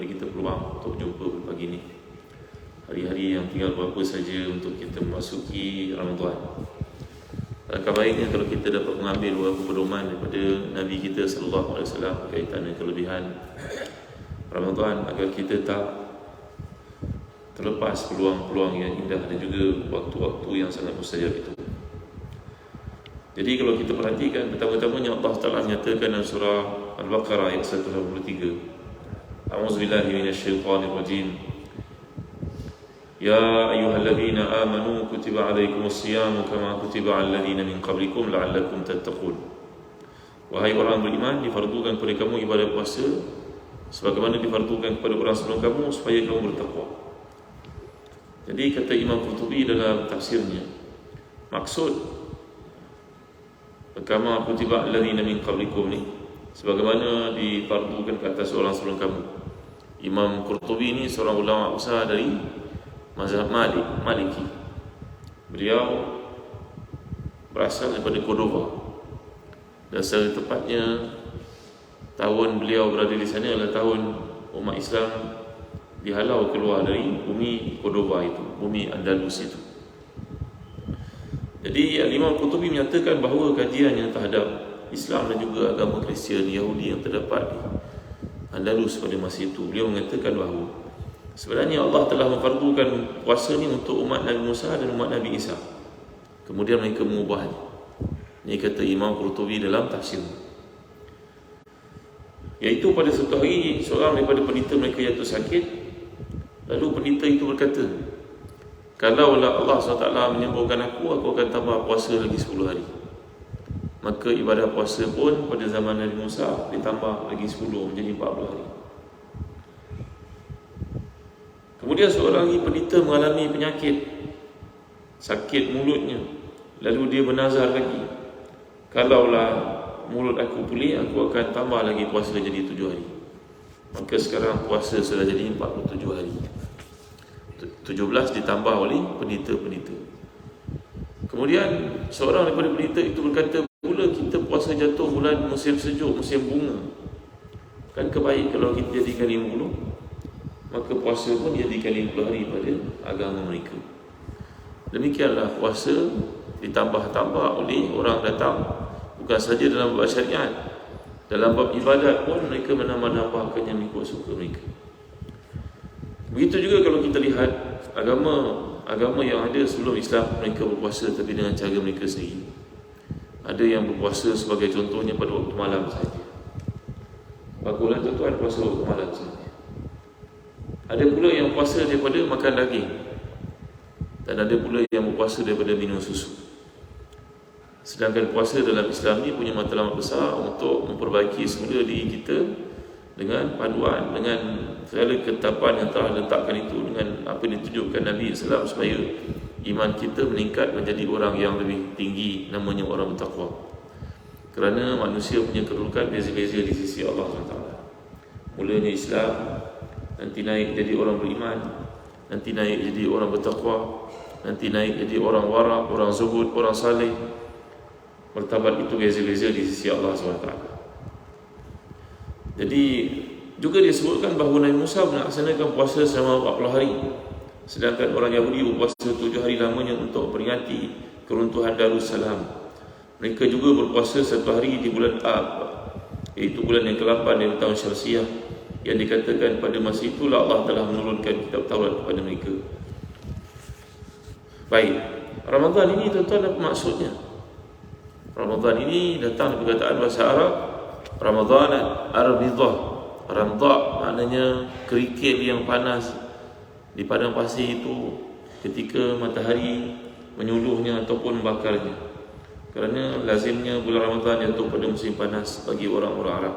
bagi kita peluang untuk jumpa pagi ini. Hari-hari yang tinggal berapa saja untuk kita memasuki Ramadan. Alangkah baiknya kalau kita dapat mengambil beberapa pedoman daripada Nabi kita sallallahu alaihi wasallam berkaitan dengan kelebihan Ramadan, agar kita tak terlepas peluang-peluang yang indah dan juga waktu-waktu yang sangat mustajab itu. Jadi kalau kita perhatikan, pertama-tamanya Allah Ta'ala menyatakan dalam surah Al-Baqarah ayat 183. A'udzubillahi minasyaitonirrajim. Ya ayyuhalladzina amanu kutiba alaikumus-siyamu kama kutiba 'alal ladzina min qablikum la'allakum tattaqun. Wahai orang beriman, difardukan kepada kamu ibadah puasa sebagaimana difardukan kepada orang sebelum kamu supaya kamu bertakwa. Jadi kata Imam Qurtubi dalam tafsirnya, maksud kama kutiba 'alal ladzina min qablikum ni sebagaimana difardukan ke atas orang sebelum kamu. Imam Qurtubi ni seorang ulama besar dari mazhab Maliki. Beliau berasal daripada Cordova, dan secara tepatnya tahun beliau berada di sana adalah tahun umat Islam dihalau keluar dari bumi Cordova itu, bumi Andalus itu. Jadi Imam Qurtubi menyatakan bahawa kajiannya terhadap Islam dan juga agama Kristian Yahudi yang terdapat di Andalus pada masa itu, beliau mengatakan bahawa sebenarnya Allah telah memfardukan puasa ni untuk umat Nabi Musa dan umat Nabi Isa. Kemudian mereka mengubahnya. Ini kata Imam Qurtubi dalam tafsir. Iaitu pada satu hari seorang daripada pendeta mereka jatuh sakit. Lalu pendeta itu berkata, kalaulah Allah SWT menyembuhkan aku akan tambah puasa lagi 10 hari. Maka ibadah puasa pun pada zaman Nabi Musa ditambah lagi 10 menjadi 40 hari. Kemudian seorang lagi pendeta mengalami penyakit, sakit mulutnya. Lalu dia bernazar lagi, kalaulah mulut aku pulih, aku akan tambah lagi puasa jadi 7 hari. Maka sekarang puasa sudah jadi 47 hari. 17 ditambah oleh pendeta-pendeta. Kemudian seorang daripada pendeta itu berkata, mula kita puasa jatuh bulan musim sejuk, musim bunga. Kan kebaik kalau kita jadikan 50, maka puasa pun jadikan 50 hari pada agama mereka. Demikianlah puasa ditambah-tambah oleh orang datang, bukan saja dalam bab syariat, dalam bab ibadat pun mereka menambah-nambahkannya mengikut suka mereka. Begitu juga kalau kita lihat agama yang ada sebelum Islam, mereka berpuasa tapi dengan cara mereka sendiri. Ada yang berpuasa sebagai contohnya pada waktu malam saja. Baguslah tuan-tuan puasa waktu malam saja. Ada pula yang puasa daripada makan daging, dan ada pula yang berpuasa daripada minum susu. Sedangkan puasa dalam Islam ni punya matlamat besar untuk memperbaiki semula diri kita dengan paduan, dengan segala ketetapan yang telah letakkan itu, dengan apa yang ditunjukkan Nabi SAW, supaya iman kita meningkat menjadi orang yang lebih tinggi, namanya orang bertakwa. Kerana manusia punya kedudukan beza-beza di sisi Allah SWT. Mulanya Islam, nanti naik jadi orang beriman, nanti naik jadi orang bertakwa, nanti naik jadi orang wara', orang zuhud, orang saleh. Martabat itu beza-beza di sisi Allah SWT. Jadi juga disebutkan bahawa Nabi Musa melaksanakan puasa selama 40 hari, sedangkan orang Yahudi berpuasa 7 hari lamanya untuk peringati keruntuhan Darussalam. Mereka juga berpuasa 1 hari di bulan Ab, iaitu bulan yang ke-8 dari tahun Syamsiah, yang dikatakan pada masa itulah Allah telah menurunkan kitab Taurat kepada mereka. Baik, Ramadan ini tuan-tuan apa maksudnya? Ramadan ini datang dari perkataan bahasa Arab Ramadan Ar-Bidah. Ramdah maknanya kerikil yang panas di padang pasir itu ketika matahari menyuluhnya ataupun membakarnya. Kerana lazimnya bulan Ramadan jatuh pada musim panas bagi orang-orang Arab.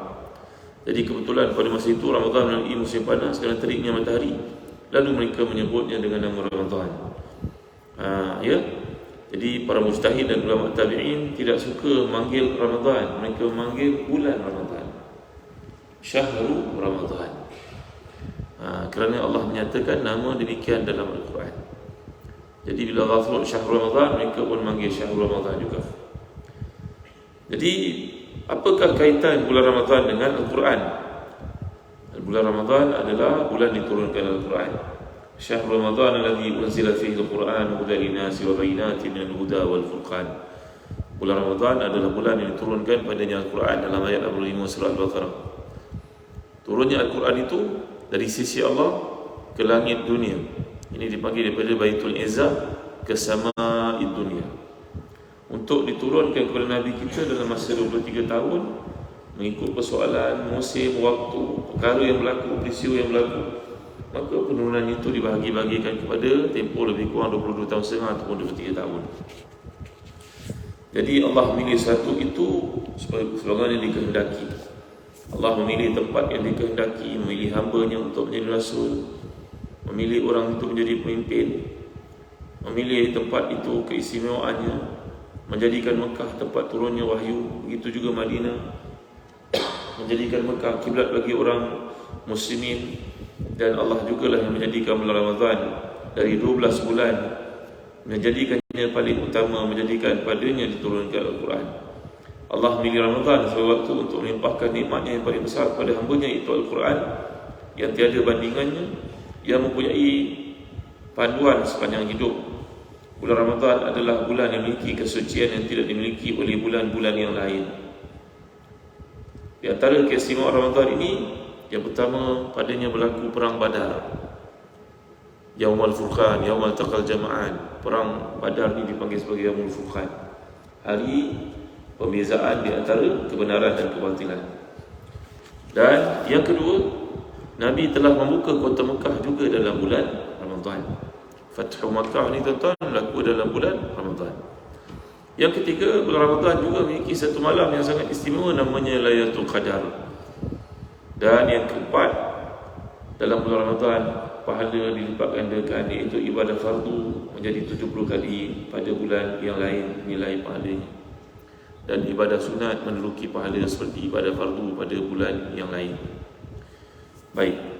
Jadi kebetulan pada masa itu Ramadan melalui musim panas kerana teriknya matahari, lalu mereka menyebutnya dengan nama Ramadan. Ya. Jadi para mujtahid dan ulama tabi'in tidak suka memanggil Ramadan, mereka memanggil bulan Ramadan, Syahrul Ramadan. Kerana Allah menyatakan nama demikian dalam Al-Quran. Jadi bila ghafur Syahrul Ramadan, mereka pun memanggil Syahrul Ramadan juga. Jadi apakah kaitan bulan Ramadan dengan Al-Quran? Bulan Ramadan adalah bulan diturunkan Al-Quran. Syahr Ramadan alladhi unzila fihi Al-Quran hudan linnasi wa bayyinatin minal huda wal furqan. Bulan Ramadan adalah bulan yang diturunkan padanya Al-Quran dalam ayat 65 surah Al-Baqarah. Turunnya Al-Quran itu dari sisi Allah ke langit dunia. Ini dipanggil daripada Baitul Izzah ke Sama'id Dunia. Untuk diturunkan kepada Nabi kita dalam masa 23 tahun, mengikut persoalan, musim, waktu, perkara yang berlaku, peristiwa yang berlaku, maka penurunan itu dibahagi-bahagikan kepada tempoh lebih kurang 22 tahun setengah ataupun 23 tahun. Jadi Allah memilih satu itu sebagaimana yang dikehendaki. Allah memilih tempat yang dikehendaki, memilih hamba-Nya untuk menjadi rasul, memilih orang itu menjadi pemimpin, memilih tempat itu keistimewaannya, menjadikan Mekah tempat turunnya wahyu, begitu juga Madinah, menjadikan Mekah kiblat bagi orang muslimin. Dan Allah jugalah yang menjadikan bulan Ramadan dari 12 bulan, menjadikannya paling utama, menjadikan padanya diturunkan Al-Quran. Allah memilih Ramadan sebagai waktu untuk melimpahkan nikmatnya yang paling besar kepada hamba-Nya, iaitu Al-Quran yang tiada bandingannya, yang mempunyai panduan sepanjang hidup. Bulan Ramadan adalah bulan yang memiliki kesucian yang tidak dimiliki oleh bulan-bulan yang lain. Di antara keistimewaan Ramadan ini, yang pertama, padanya berlaku perang Badar, Yaumul Furqan, Yaumul Taqal Jama'an. Perang Badar ini dipanggil sebagai Yaumul Furqan, hari pembezaan di antara kebenaran dan kebatilan. Dan yang kedua, Nabi telah membuka kota Mekah juga dalam bulan Ramadan. Fathu Makkah ni tuan-tuan berlaku dalam bulan Ramadan. Yang ketiga, bulan Ramadan juga memiliki satu malam yang sangat istimewa, namanya Lailatul Qadar. Dan yang keempat, dalam bulan Ramadan pahala dilipat gandakan, iaitu ibadah fardu menjadi 70 kali pada bulan yang lain nilai pahalanya. Dan ibadah sunat menduduki pahala seperti ibadah fardu pada bulan yang lain. Baik.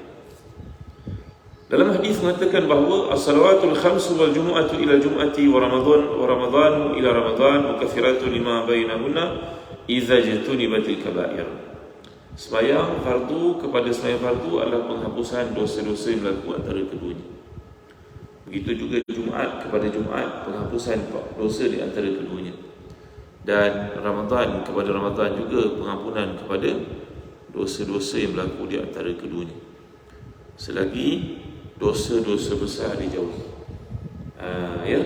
Dalam hadis mengatakan bahawa as-salawatul khamsu wal jumu'atu ila jum'ati wa ramadhanu ila ramadhan mukaffiratun lima bainahunna idza jatunibatil kaba'ir. Sembahyang fardu kepada sembahyang fardu adalah penghapusan dosa-dosa yang berlaku antara keduanya. Begitu juga Jumaat kepada Jumaat, penghapusan dosa di antara keduanya. Dan Ramadan kepada Ramadan juga pengampunan kepada dosa-dosa yang berlaku di antara keduanya, selagi dosa-dosa besar dijauhi. Ya,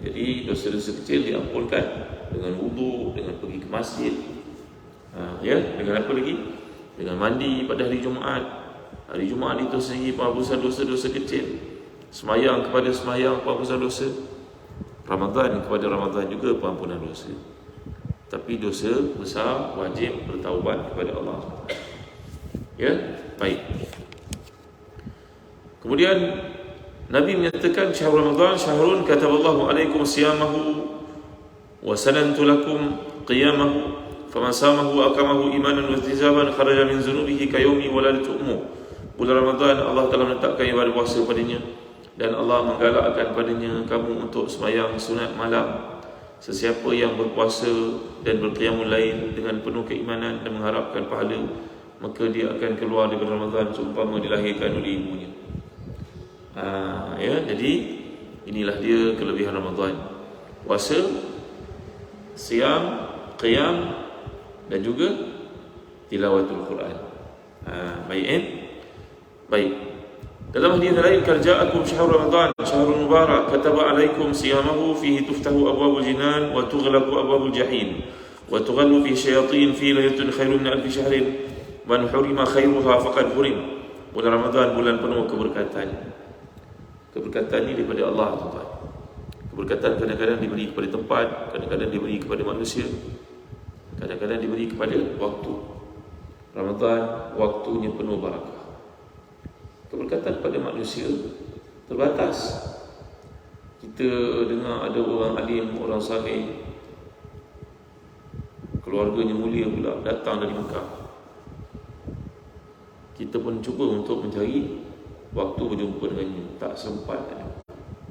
jadi dosa-dosa kecil diampunkan dengan wudu, dengan pergi ke masjid, ya, dengan apa lagi? Dengan mandi pada hari Jumaat. Hari Jumaat itu sendiri penghapusan dosa-dosa kecil. Semayang kepada semayang, penghapusan dosa. Ramadan kepada Ramadan juga pengampunan dosa. Tapi dosa besar wajib bertaubat kepada Allah. Ya, baik. Kemudian Nabi menyatakan syahrul Ramadan syahrun kataballahu alaikum siyamahu wa sanantu lakum qiyamahu faman samahu aqamahu imanan wa ihtisaban kharaja min zunubihi kayawmi waladatu ummu. Bulan Ramadan Allah telah menetapkan ibadah puasa padanya, dan Allah menggalakkan padanya kamu untuk sembahyang sunat malam. Sesiapa yang berpuasa dan berqiyamul lail dengan penuh keimanan dan mengharapkan pahala, maka dia akan keluar dari Ramadan seumpama dilahirkan oleh ibunya. Ya, jadi inilah dia kelebihan Ramadan. Puasa, siam, qiyam, dan juga tilawatul Quran. Baik. Baik. Dalam hadis lain, "Karja'akum syahrul Ramadan, syahrul mubarak, kataba alaikum siyamahu fihi tuftahu abwabul jinan wa tughlaqu abwabul jahim wa tughallu fi syayatin fi lailatin khairun min alfi syahrin man hurima khairuha faqad hurim." Bulan Ramadan bulan penuh keberkatan. Keberkatan ini daripada Allah, tuan-tuan. Keberkatan kadang-kadang diberi kepada tempat, kadang-kadang diberi kepada manusia, kadang-kadang diberi kepada waktu. Ramadan waktunya penuh barakah. Keberkatan pada manusia terbatas. Kita dengar ada orang alim, orang saleh, keluarganya mulia pula datang dari Mekah. Kita pun cuba untuk mencari waktu berjumpa dengannya, tak sempat.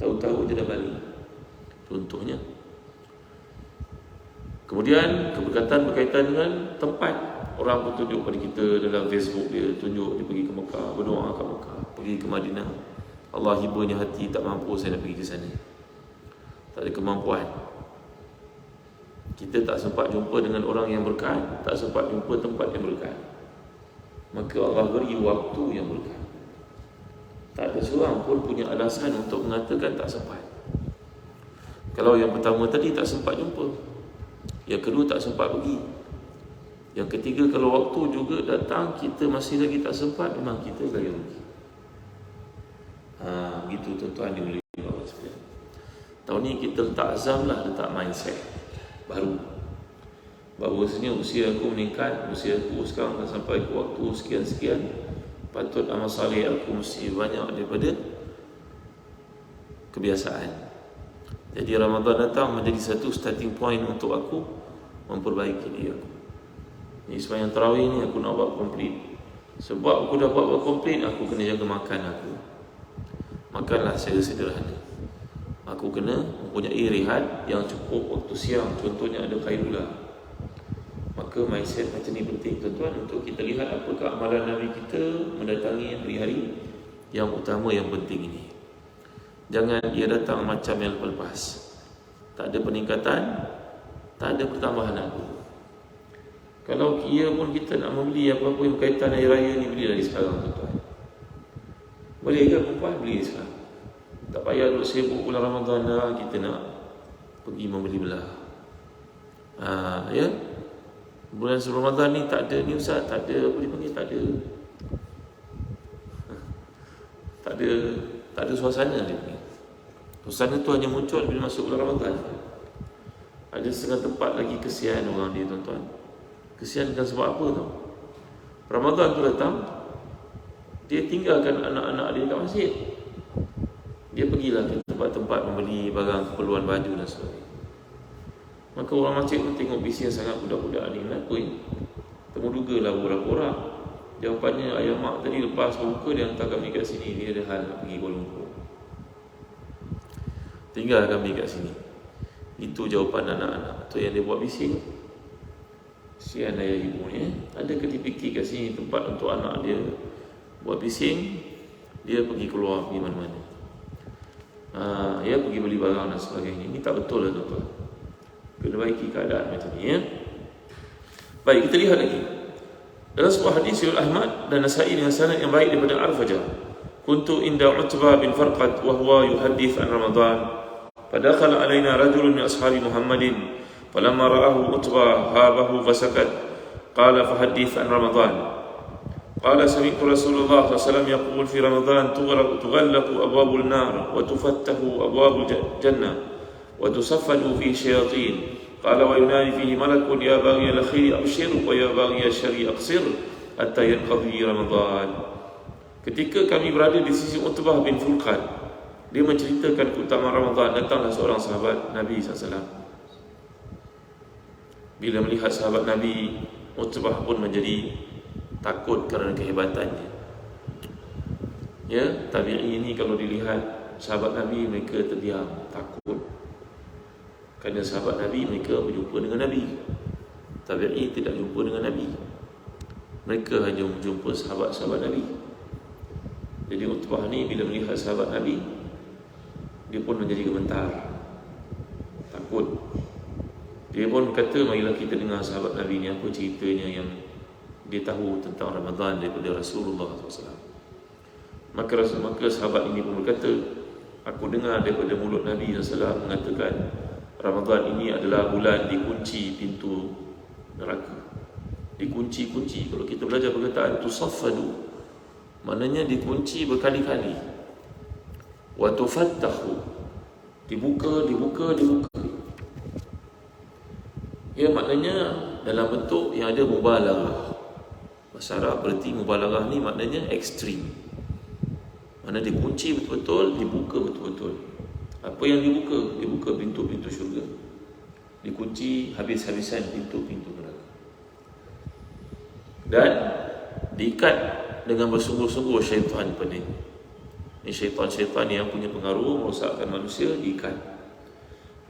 Tahu-tahu dia dah balik. Contohnya. Kemudian keberkatan berkaitan dengan tempat. orang pun tunjuk pada kita dalam Facebook dia, tunjuk dia pergi ke Mekah, berdoa ke Mekah, pergi ke Madinah. Allah hibahnya hati, tak mampu saya nak pergi ke sana, tak ada kemampuan. Kita tak sempat jumpa dengan orang yang berkat, tak sempat jumpa tempat yang berkat, maka Allah beri waktu yang berkat. Tak ada seorang pun punya alasan untuk mengatakan tak sempat. Kalau yang pertama tadi tak sempat jumpa, yang kedua tak sempat pergi, yang ketiga kalau waktu juga datang kita masih lagi tak sempat, memang kita gaya rugi. Begitu tuan-tuan dimulai Allah sekalian. Tahun ni kita letak azam lah, letak mindset baru. Bahawasanya usia aku meningkat, usia aku sekarang dah sampai ke waktu sekian-sekian, patut amal saleh aku mesti banyak daripada kebiasaan. Jadi Ramadan datang menjadi satu starting point untuk aku memperbaiki diri aku. Ni sembahyang tarawih ni aku nak buat complete. Sebab aku dapat buat complete, aku kena jaga makan aku. Makanlah secara sederhana. Aku kena mempunyai rehat yang cukup waktu siang. Contohnya ada Khairullah. Maka mindset macam ni penting tuan-tuan, untuk kita lihat apakah amalan Nabi kita mendatangi hari-hari yang utama, yang penting ini. Jangan dia datang macam yang lepas-lepas, tak ada peningkatan, tak ada pertambahan apa. Kalau kira pun kita nak membeli apa-apa yang berkaitan hari raya ni, beli dari sekarang tuan-tuan. Boleh ke perempuan? Beli sekarang. Tak payah duduk sibuk bulan Ramadan dah kita nak pergi membeli belah. Ya, bulan sebelum Ramadan ni tak ada ni Ustaz, tak ada apa dipanggil, tak ada suasana dia panggil. Suasana tu hanya muncul bila masuk bulan Ramadan. Ada setengah tempat lagi kesian orang dia tuan-tuan. Kesian kan sebab apa tau? Ramadan tu datang, dia tinggalkan anak-anak dia kat masjid. Dia pergilah ke tempat-tempat membeli barang keperluan baju dan sebagainya. Maka orang masjid pun tengok bising sangat budak-budak ni. Kenapa ni? Temudugalah beberapa orang. Jawapannya, ayah mak tadi lepas berbuka dia hantar kami kat sini, dia ada hal nak pergi Kuala Lumpur, tinggal kami kat sini. Itu jawapan anak-anak tu yang dia buat bising. Sian ayah ibu ni, ada ke dia fikir kat sini tempat untuk anak dia buat bising, dia pergi keluar pergi mana-mana. Ya, pergi beli barang dan sebagainya. Ini tak betul lah tuan-tuan. Kena baiki keadaan macam ni ya. Baik, kita lihat lagi. Dalam sebuah hadis riwayat Ahmad dan Nasa'i dengan sanad yang baik daripada Al-Fajr. Kuntu inda Utbah bin Farqad wa huwa yuhaddits an Ramadan. Fadakhala alaina rajulun min ashabi Muhammadin. Falamma ra'ahu Utbah habahu fasakat. Qala fahaddits an Ramadan. Qala sami'tu Rasulullah sallallahu alaihi wasallam yaqul fi Ramadan tughallaqu abwabul nar wa tufattahu abwabul jannah wa tusaffadu fi syayatin. Qala wa yunadi fihi malakun ya baghi al-khairi abshir wa ya baghi al-syarri aqsir hatta yanqadhi Ramadan. Ketika kami berada di sisi Utbah bin Farqad, dia menceritakan keutamaan Ramadan. Datanglah seorang sahabat Nabi SAW. Bila melihat sahabat Nabi, Utbah pun menjadi takut kerana kehebatannya. Ya, tabi'i ini kalau dilihat sahabat Nabi, mereka terdiam, takut. Kerana sahabat Nabi, mereka berjumpa dengan Nabi. Tabi'i tidak jumpa dengan Nabi. Mereka hanya menjumpa sahabat-sahabat Nabi. Jadi Utbah ni bila melihat sahabat Nabi, dia pun menjadi gemetar, takut. Dia pun kata, marilah kita dengar sahabat Nabi ni apa ceritanya yang dia tahu tentang Ramadan daripada Rasulullah SAW. Maka sahabat ini pun berkata, aku dengar daripada mulut Nabi SAW mengatakan, Ramadan ini adalah bulan dikunci pintu neraka. Dikunci-kunci. Kalau kita belajar perkataan tusaffadu, maknanya dikunci berkali-kali. Wa tufattahu, dibuka. Ya, maknanya dalam bentuk yang ada mubalaghah. Bahasa Arab berarti mubalaghah ni maknanya ekstrim. Mana dikunci betul-betul, dibuka betul-betul. Apa yang dibuka? Dibuka pintu-pintu syurga. Dikunci habis-habisan pintu-pintu neraka. Dan diikat dengan bersungguh-sungguh syaitan pening. Ini syaitan-syaitan yang punya pengaruh merosakkan manusia, diikat.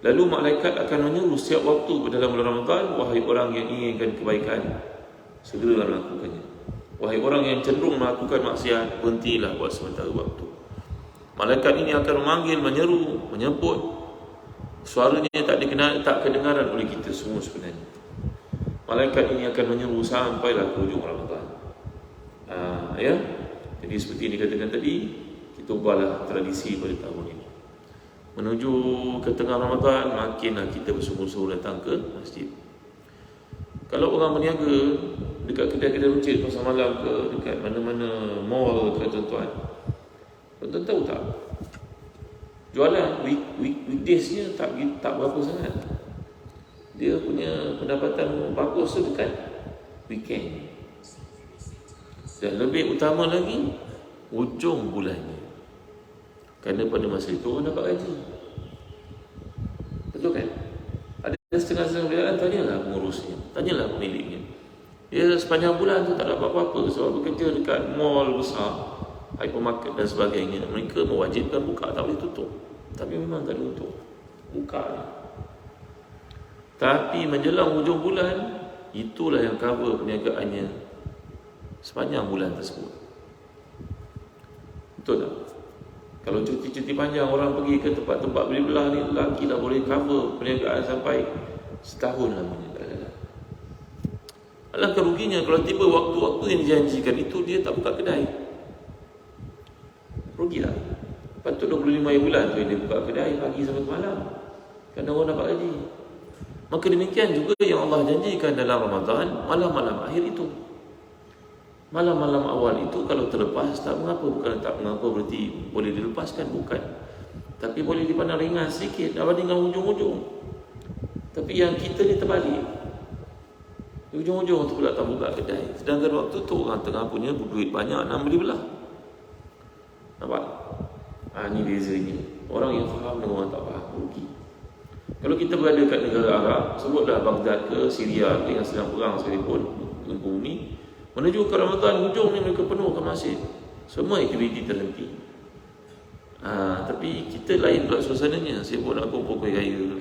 Lalu malaikat akan menyuruh setiap waktu dalam bulan Ramadan, wahai orang yang inginkan kebaikan, segeralah melakukannya. Wahai orang yang cenderung melakukan maksiat, berhentilah buat sementara waktu. Malaikat ini akan memanggil, menyeru, menyebut. Suaranya tak kedengaran oleh kita semua sebenarnya. Malaikat ini akan menyeru sampailah ke hujung Ramadan. Ya. Jadi seperti yang dikatakan tadi, kita ubahlah tradisi pada tahun ini. Menuju ke tengah Ramadan, makinlah kita bersungguh-sungguh datang ke masjid. Kalau orang berniaga dekat kedai-kedai runcit pasar malam ke, dekat mana-mana mall ke tuan-tuan, tuan-tuan tahu tak? Jualan weekdays-nya tak berapa sangat. Dia punya pendapatan bagus tu dekat weekend. Dan lebih utama lagi, hujung bulannya. Kerana pada masa itu orang dapat gaji. Betul kan? Ada setengah-setengah bulan, tanyalah pengurusnya, tanyalah pemiliknya. Dia sepanjang bulan tu tak dapat apa-apa sebab bekerja dekat mall besar, hypermarket dan sebagainya. Mereka mewajibkan buka, tak boleh tutup. Tapi memang tak ada tutup, buka je. Tapi menjelang hujung bulan, itulah yang cover perniagaannya sepanjang bulan tersebut. Betul tak? Kalau cuti-cuti panjang orang pergi ke tempat-tempat beli belah ni, lelaki dah boleh cover perniagaan sampai setahun lamanya. Alangkah ruginya kalau tiba waktu-waktu yang dijanjikan itu dia tak buka kedai. Rugilah. Patut 25 bulan tu dia buka kedai pagi sampai malam, kerana orang dapat gaji. Maka demikian juga yang Allah janjikan dalam Ramadan, malam-malam akhir itu. Malam-malam awal itu kalau terlepas tak mengapa, bukan tak mengapa berarti boleh dilepaskan, bukan. Tapi boleh dipandang ringan sikit dibanding dengan hujung-hujung. Tapi yang kita ni terbalik. Di hujung-hujung tu pula tak buka kedai. Sedangkan waktu tu orang tengah punya duit banyak nak beli belah. Nampak? Ini beza ni. Orang yang faham dengan orang tak faham, rugi. Kalau kita berada kat negara Arab, sebutlah Baghdad ke Syria ke yang sedang perang sekalipun, bumi, menuju ke Ramadan, hujung ni mereka penuhkan masjid. Semua aktiviti terhenti. Tapi kita lain pula suasananya. Sibuk nak kumpul kuih raya,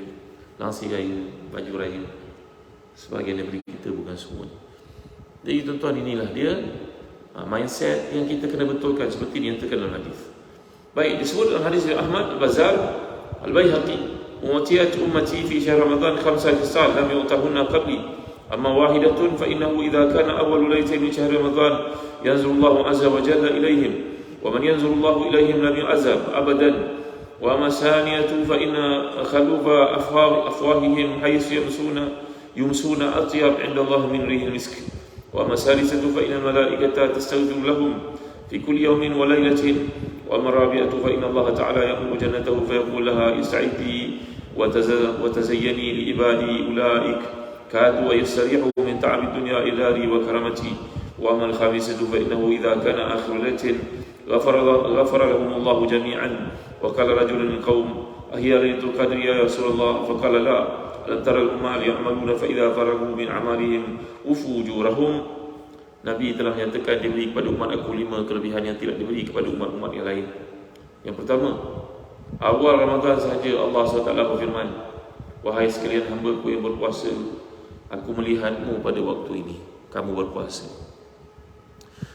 langsir raya, baju raya. Sebahagian daripada kita, bukan semua. Jadi tuan-tuan, inilah dia mindset yang kita kena betulkan seperti yang terkenal dalam hadis. Baik, disebut dalam hadis Ahmad, Al-Bazzar, Al-Baihaqi, "Umatiyat ummati fi syahr Ramadan khamsa khisal lam yu'tahunna qabli. Amma wahidatun fa innahu idza kana awwalu laylatin min syahr Ramadan yanzuru Allah azza wa jalla ilaihim wa man yanzuru Allah ilaihim lam yu'azab abadan. Wa amma saniyatu fa inna khalufa afwahihim haythu yumsuna atyab 'inda Allah min rihil misk. Wa amma salisatu fa inna al-malaikata tastaghfiru lahum fi kulli yawmin wa laylatin. Wa amma rabi'atu fa inna Allah ta'ala ya'muru jannatahu fa yaqulu laha ista'iddi wa tazayyani li ibadi ulaik kadu wa yastarihu min ta'ab ad-dunya idari wa karamati. Wa amma al-khamisatu fa innahu idza kana akhiru laylatin ghafara lahum Allah jami'an. Wa qala rajulun min qaum ahiya laylatul qadri ya Rasulullah, fa qala la alam tara al-ummal ya'maluna fa idza faragu min a'malihim ufujurahum. Nabi telah menyatakan diberi kepada umat aku 5 kelebihan yang tidak diberi kepada umat-umat yang lain. Yang pertama, awal Ramadan sahaja Allah SWT berfirman, "Wahai sekalian hamba-Ku yang berpuasa, aku melihatmu pada waktu ini, kamu berpuasa."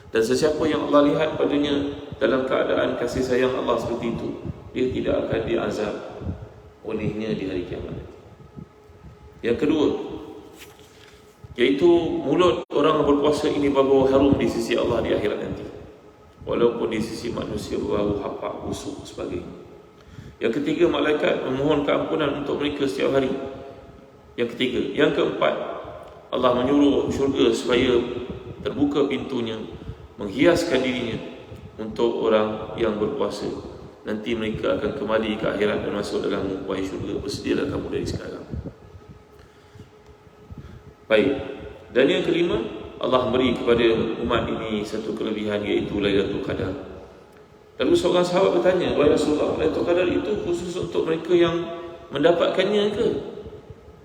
Dan sesiapa yang Allah lihat padanya dalam keadaan kasih sayang Allah seperti itu, dia tidak akan diazab olehnya di hari kiamat. Yang kedua, iaitu mulut orang berpuasa ini berbau harum di sisi Allah di akhirat nanti, walaupun di sisi manusia berbau hapak, busuk sebagainya. Yang ketiga, malaikat memohon keampunan untuk mereka setiap hari. Yang ketiga. Yang keempat, Allah menyuruh syurga supaya terbuka pintunya, menghiaskan dirinya untuk orang yang berpuasa. Nanti mereka akan kembali ke akhirat dan masuk dalam wahai syurga. Bersedialah kamu dari sekarang. Baik. Dan yang kelima, Allah beri kepada umat ini satu kelebihan, iaitu Lailatul Qadar. Lalu seorang sahabat bertanya, "Wahai Rasulullah, Lailatul Qadar itu khusus untuk mereka yang mendapatkannya ke?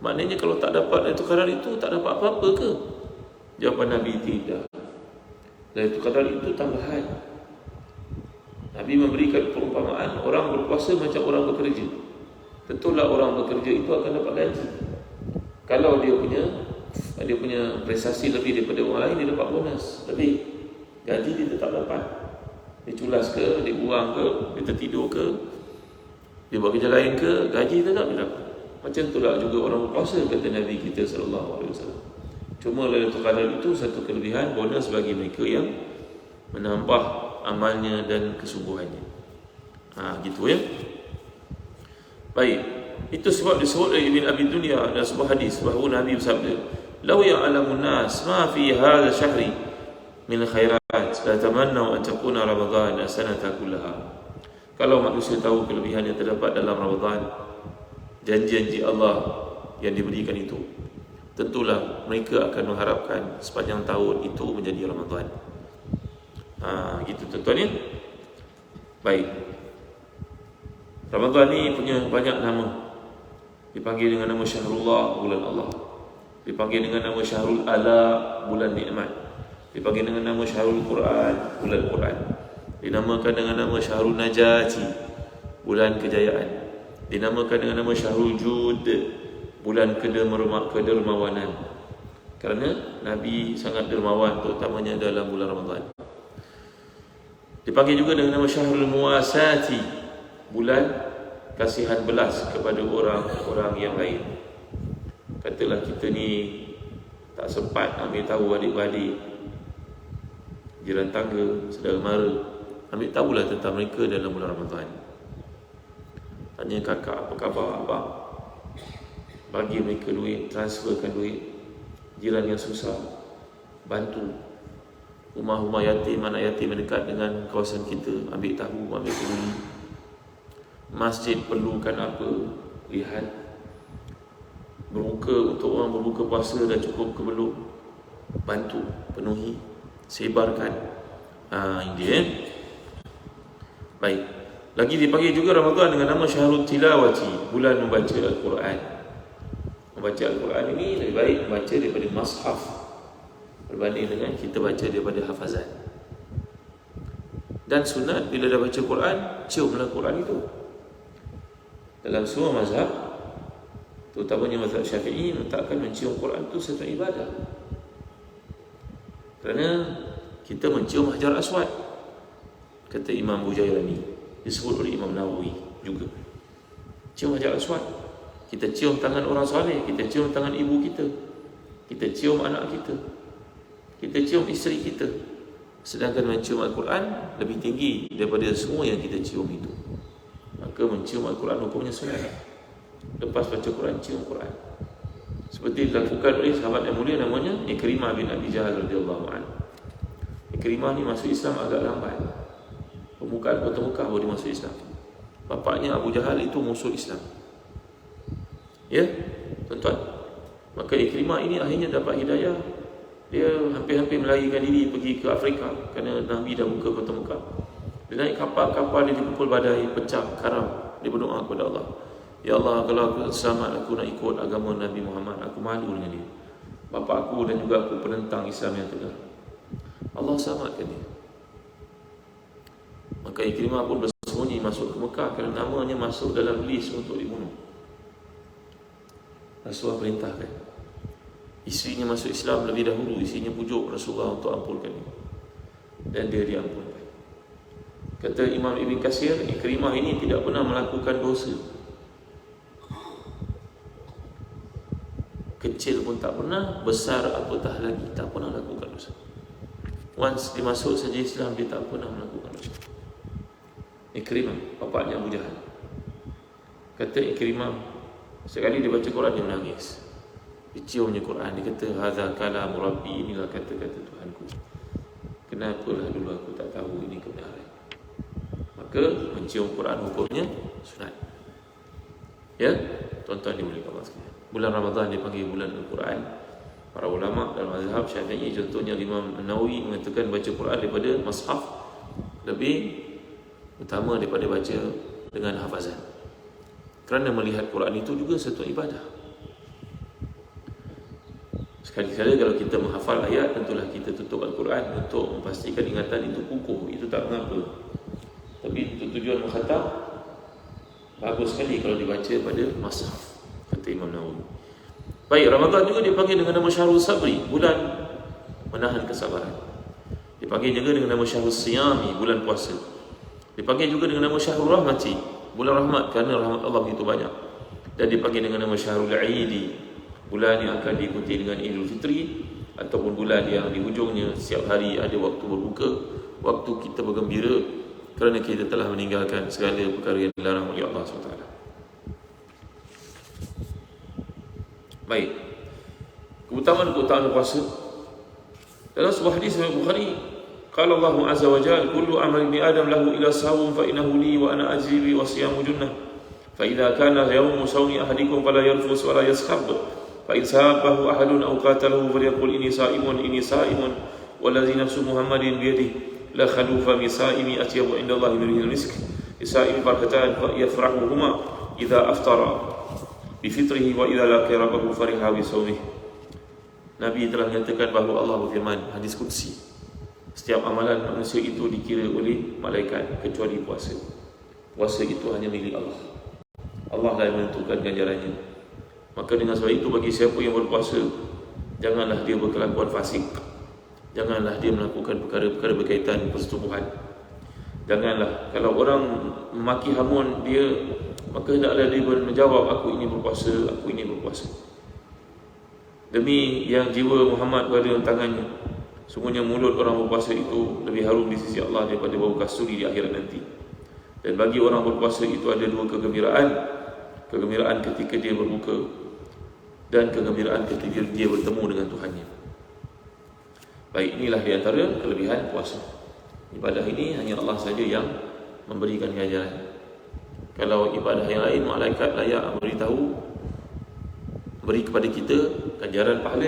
Maknanya kalau tak dapat Lailatul Qadar itu tak dapat apa-apa ke?" Jawapan Nabi, tidak. Lailatul Qadar itu tambahan. Nabi memberikan perumpamaan orang berpuasa macam orang bekerja. Tentulah orang bekerja itu akan dapat gaji kalau dia punya dia punya prestasi lebih daripada orang lain, dia dapat bonus lebih. Gaji dia tetap dapat. Dia culas ke, dia buang ke, dia tertidur ke, dia buat kerja lain ke, gaji tetap dia dapat. Macam itulah juga orang berpuasa, kata Nabi kita SAW. Cuma Lailatul Qadar itu satu kelebihan, bonus bagi mereka yang menambah amalnya dan kesungguhannya. Gitu ya. Baik, itu sebab disebut oleh Ibn Abi Dunya dalam sebuah hadis bahawa Nabi bersabda, "Law ya'lamun nas ma fi hadha syahri min khairat la tamannaw an takuna Ramadan sanata kullaha." Kalau manusia tahu kelebihan yang terdapat dalam Ramadan, janji-janji Allah yang diberikan itu, tentulah mereka akan mengharapkan sepanjang tahun itu menjadi Ramadan. Gitu tuan-tuan ya. Baik. Ramadan ni punya banyak nama. Dipanggil dengan nama Syahrullah, bulan Allah. Dipanggil dengan nama Syahrul Ala, bulan nikmat. Dipanggil dengan nama Syahrul Quran, bulan Quran. Dinamakan dengan nama Syahrul Najati, bulan kejayaan. Dinamakan dengan nama Syahrul Jud, bulan kedermawanan. Kerana Nabi sangat dermawan, terutamanya dalam bulan Ramadan. Dipanggil juga dengan nama Syahrul Muasati, bulan kasihan belas kepada orang-orang yang lain. Katalah kita ni tak sempat ambil tahu adik-beradik, jiran tangga, saudara mara, ambil tahulah tentang mereka dalam bulan Ramadan. Tanya kakak, apa khabar abang? Bagi mereka duit, transferkan duit. Jiran yang susah, bantu. Rumah-rumah yatim, anak yatim yang dekat dengan kawasan kita, ambil tahu, ambil peduli. Masjid perlukan apa, lihat. Berbuka, untuk orang berbuka puasa dah cukup ke belum, bantu, penuhi, sebarkan. Ini dia. Baik. Lagi dipanggil juga Ramadan dengan nama Syahrul Tilawati, bulan membaca Al-Quran. Membaca Al-Quran ini lebih baik membaca daripada mushaf berbanding dengan kita baca daripada hafazan. Dan sunat bila dah baca Quran, ciumlah Quran itu. Dalam semua mazhab, terutamanya mazhab Syafi'i, menetapkan mencium Quran itu satu ibadah. Kerana kita mencium Hajar Aswad, kata Imam Bujairani, disebut oleh Imam Nawawi juga. Cium Hajar Aswad. Kita cium tangan orang soleh, kita cium tangan ibu kita, kita cium anak kita, kita cium isteri kita. Sedangkan mencium Al-Quran lebih tinggi daripada semua yang kita cium itu. Maka mencium Al-Quran hukumnya sunat. Lepas baca Quran, cium Quran. Seperti dilakukan oleh sahabat yang mulia namanya Ikrimah bin Abi Jahal radhiyallahu anhu. Ikrimah ni masuk Islam agak lambat. Pembukaan kota Mekah baru dia masuk Islam. Bapaknya Abu Jahal itu musuh Islam. Ya, tuan-tuan. Maka Ikrimah ini akhirnya dapat hidayah. Dia hampir-hampir melarikan diri pergi ke Afrika kerana Nabi dah buka kota Mekah. Dia naik kapal dia dipukul badai, pecah, karam. Dia berdoa kepada Allah, "Ya Allah, kalau aku selamat, aku nak ikut agama Nabi Muhammad. Aku malu dengan dia. Bapa aku dan juga aku penentang Islam yang tegar." Allah selamatkan dia. Maka Ikrimah pun bersembunyi masuk ke Mekah kerana namanya masuk dalam list untuk dibunuh. Rasulullah perintahkan. Isterinya masuk Islam lebih dahulu. Isterinya pujuk Rasulullah untuk ampunkan dia. Dan dia diampunkan. Kata Imam Ibn Katsir, Ikrimah ini tidak pernah melakukan dosa. Kecil pun tak pernah, besar apatah lagi tak pernah lakukan dosa. Once dia masuk saja Islam, dia tak pernah melakukan dosa. Ikrimah, bapaknya Abu Jahal. Kata Ikrimah, sekali dia baca Quran dia menangis. Dia ciumnya Quran, dia kata, "Hadza kalamu Rabbi," inilah kata-kata Tuhanku. Kenapalah dulu aku tak tahu ini kebenaran. Maka mencium Quran hukumnya sunat. Ya, tuan-tuan dimuliakan Allah sekalian. Bulan Ramadan dipanggil bulan Al-Quran. Para ulama dalam mazhab Syafi'i, contohnya Imam Nawawi, mengatakan baca Quran daripada mushaf lebih utama daripada baca dengan hafazan. Kerana melihat Quran itu juga satu ibadah. Sekali-kali kalau kita menghafal ayat, tentulah kita tutup Al-Quran untuk memastikan ingatan itu kukuh. Itu tak mengapa. Tapi untuk tujuan mengkhatam, bagus sekali kalau dibaca pada mushaf, kata Imam Nawawi. Baik, Ramadan juga dipanggil dengan nama Syahrul Sabri, bulan menahan kesabaran. Dipanggil juga dengan nama Syahrul Siyami, bulan puasa. Dipanggil juga dengan nama Syahrul Rahmati, bulan rahmat, kerana rahmat Allah begitu banyak. Dan dipanggil dengan nama Syahrul Aidi, bulan yang akan diikuti dengan Idul Fitri, ataupun bulan yang di hujungnya setiap hari ada waktu berbuka, waktu kita bergembira kerana kita telah meninggalkan segala perkara yang dilarang oleh Allah SWT. Baik, keutamaan puasa. Dalam sebuah hadis Sahih Bukhari, qala Allah Azza wa Jalla, kullu amali ibni Adam lahu ila sawm fa innahu li wa ana ajzi bi wa siyamu junnah. Fa idza kana yawmu sawmi ahadikum fala yarfus wa la yaskhab. Fa in sabahu ahadun aw qatalahu falyaqul inni sa'imun wallazi nafsu Muhammadin bi yadihi la khalufa min sa'imi atyabu inda Allah min rihil misk. Lisa'imi farhatan fa yafrahuhuma idza aftara bi fitrihi wa idza laqiya rabbahu fariha bi sawmihi. Nabi telah menyatakan bahawa Allah berfirman, hadis qudsi, setiap amalan manusia itu dikira oleh malaikat kecuali puasa. Puasa itu hanya milik Allah. Allah dah menentukan ganjarannya. Maka dengan sebab itu, bagi siapa yang berpuasa, janganlah dia berkelakuan fasik, janganlah dia melakukan perkara-perkara berkaitan persetubuhan. Janganlah, kalau orang memaki hamun dia, maka hendaklah dia menjawab, aku ini berpuasa, aku ini berpuasa. Demi yang jiwa Muhammad berada dalam tangannya, sungguhnya mulut orang berpuasa itu lebih harum di sisi Allah daripada bau kasturi di akhirat nanti. Dan bagi orang berpuasa itu ada dua kegembiraan. Kegembiraan ketika dia berbuka, dan kegembiraan ketika dia bertemu dengan Tuhannya. Baik, inilah di antara kelebihan puasa. Ibadah ini hanya Allah saja yang memberikan ganjaran. Kalau ibadah yang lain, malaikat layak memberitahu, beri kepada kita ganjaran pahala,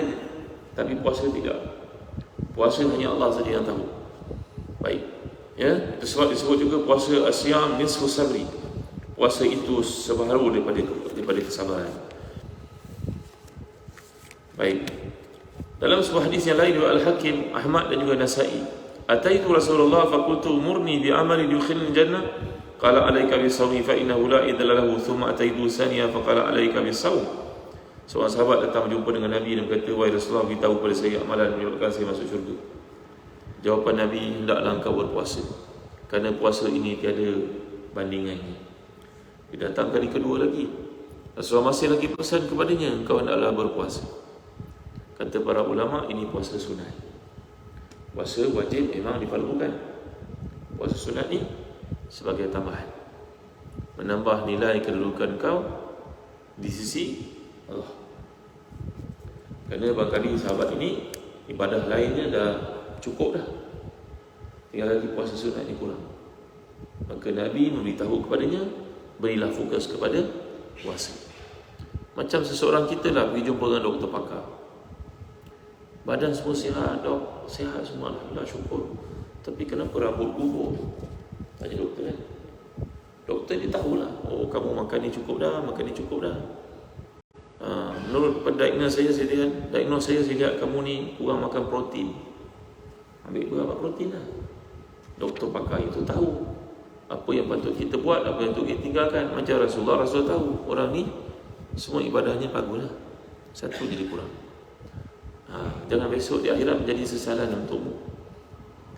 tapi puasa tidak. Puasa hanya Allah saja yang tahu. Baik, ya, itu sebab disebut juga puasa asyam nisfu sabri. Puasa itu separuh daripada kesabaran. Baik, dalam sebuah hadis yang lain riwayat Al-Hakim, Ahmad dan juga Nasa'i, ataitu Rasulullah faqultu murni bi amali yudkhilni jannah, qala alayka bis-sawmi fa innahu la idla lahu, thumma ataitu saniya faqala alayka bis-sawm. Seorang sahabat datang berjumpa dengan Nabi dan berkata, wahai Rasulullah, beritahu kepada saya amalan menyebabkan saya masuk syurga. Jawapan Nabi, hendaklah engkau berpuasa, kerana puasa ini tiada bandingannya. Dia datang kali kedua lagi, Rasulullah masih lagi pesan kepadanya, engkau hendaklah berpuasa. Kata para ulama, ini puasa sunat. Puasa wajib memang difardukan. Puasa sunat ni sebagai tambahan, menambah nilai kedudukan kau di sisi Allah. Kerana barangkali sahabat ini ibadah lainnya dah cukup dah, tinggal lagi puasa sunat ni kurang. Maka Nabi memberitahu kepadanya, berilah fokus kepada puasa. Macam seseorang kita lah pergi jumpa dengan doktor pakar, badan semua sihat, dok, sihat semua, alhamdulillah, syukur, tapi kenapa rambut gugur? Tanya doktor kan. Doktor dia tahulah, oh kamu makan ni cukup dah, makan ni cukup dah. Menurut diagnosis saya lihat kamu ni kurang makan protein. Ambil berapa protein lah. Doktor pakar itu tahu apa yang patut kita buat, apa yang patut kita tinggalkan. Macam Rasulullah tahu orang ni semua ibadahnya baguslah, satu jadi kurang. Jangan besok di akhirat menjadi sesalan untukmu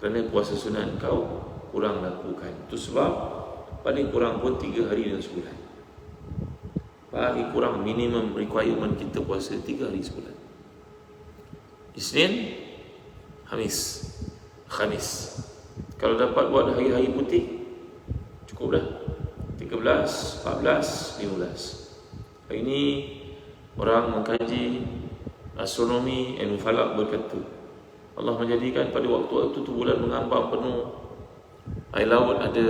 kerana puasa sunat kau kurang lakukan. Itu sebab paling kurang pun 3 hari dalam sebulan. Paling kurang minimum requirement kita puasa 3 hari sebulan. Isnin, Khamis. Kalau dapat buat hari-hari putih, cukup dah. 13, 14, 15. Hari ini orang mengkaji astronomi, ilmu falak berkata, Allah menjadikan pada waktu itu bulan mengambang penuh, air laut ada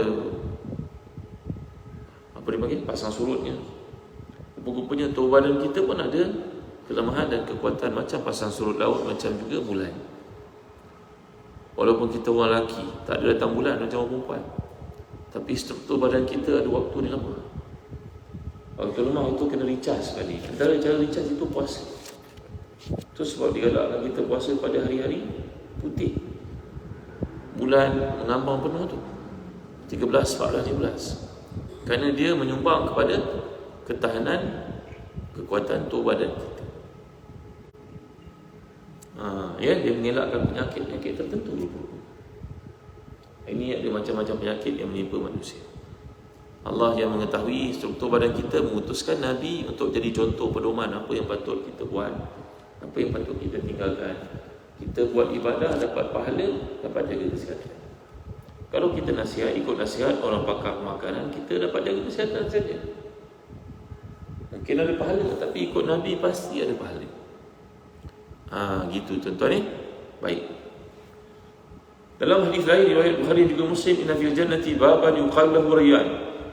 apa dipanggil, pasang surutnya. Rupanya tubuh badan kita pun ada kelemahan dan kekuatan macam pasang surut laut, macam juga bulan. Walaupun kita orang lelaki, tak ada datang bulan macam orang perempuan, tapi struktur badan kita ada waktu ni lemah. Waktu lemah itu kena recharge sekali. Antara cara recharge itu puasa. Itu sebab digalakkan kita puasa pada hari-hari putih, bulan mengambang penuh tu, 13, 14, 15, kerana dia menyumbang kepada ketahanan kekuatan tubuh badan kita. Ya, dia mengelakkan penyakit tertentu. Ini ada macam-macam penyakit yang menimpa manusia. Allah yang mengetahui struktur badan kita mengutuskan Nabi untuk jadi contoh pedoman apa yang patut kita buat, apa yang patut kita tinggalkan. Kita buat ibadah dapat pahala, dapat jaga kesihatan. Kalau kita ikut nasihat orang pakar makanan, kita dapat jaga kesihatan saja. Mungkin ada pahala, tapi ikut Nabi pasti ada pahala. Gitu tuan-tuan ni. Baik. Dalam hadis lain riwayat Bukhari juga Muslim, inna fil jannati baban yuqalu lahu rayyan.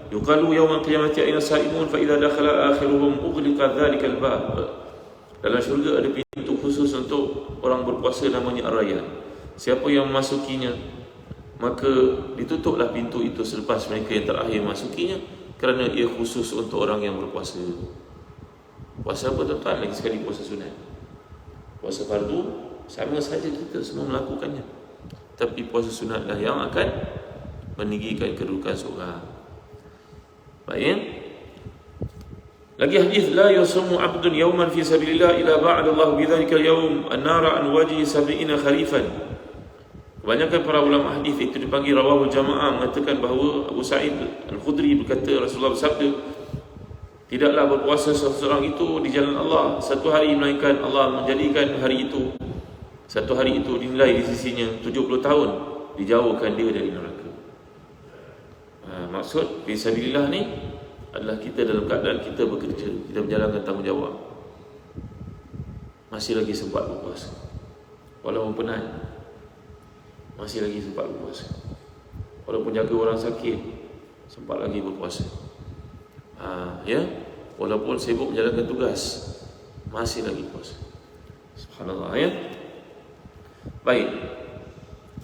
Yuqalu yawm al-qiyamati ayna saimun fa idza dakhala akhiruhum ughliqa dhalika al-bab. Dalam syurga ada pintu khusus untuk orang berpuasa namanya Ar-Rayyan. Siapa yang memasukinya, maka ditutuplah pintu itu selepas mereka yang terakhir memasukinya, kerana ia khusus untuk orang yang berpuasa. Puasa apa tuan-tuan? Lagi sekali puasa sunat. Puasa fardu sama saja kita semua melakukannya, tapi puasa sunatlah yang akan meninggikan kedudukan seorang. Baik. Lagi hadis, la yusumu 'abdun yawman fi sabilillah ila ba'da Allah bidzalika al-yawm an-nara an wajhi 70 kharifan. Kebanyakan para ulama hadis itu dipanggil rawahul jamaah mengatakan bahawa Abu Sa'id Al-Khudri berkata Rasulullah bersabda, tidaklah berpuasa seseorang itu di jalan Allah satu hari melainkan Allah menjadikan hari itu, satu hari itu dinilai di sisinya 70 tahun, dijauhkan dia dari neraka. Maksud fisabilillah ni adalah kita dalam keadaan kita bekerja, kita menjalankan tanggungjawab, masih lagi sempat berpuasa walaupun penat, masih lagi sempat berpuasa walaupun jaga orang sakit, sempat lagi berpuasa. Ya, walaupun sibuk menjalankan tugas, masih lagi puasa. Subhanallah, ya. Baik.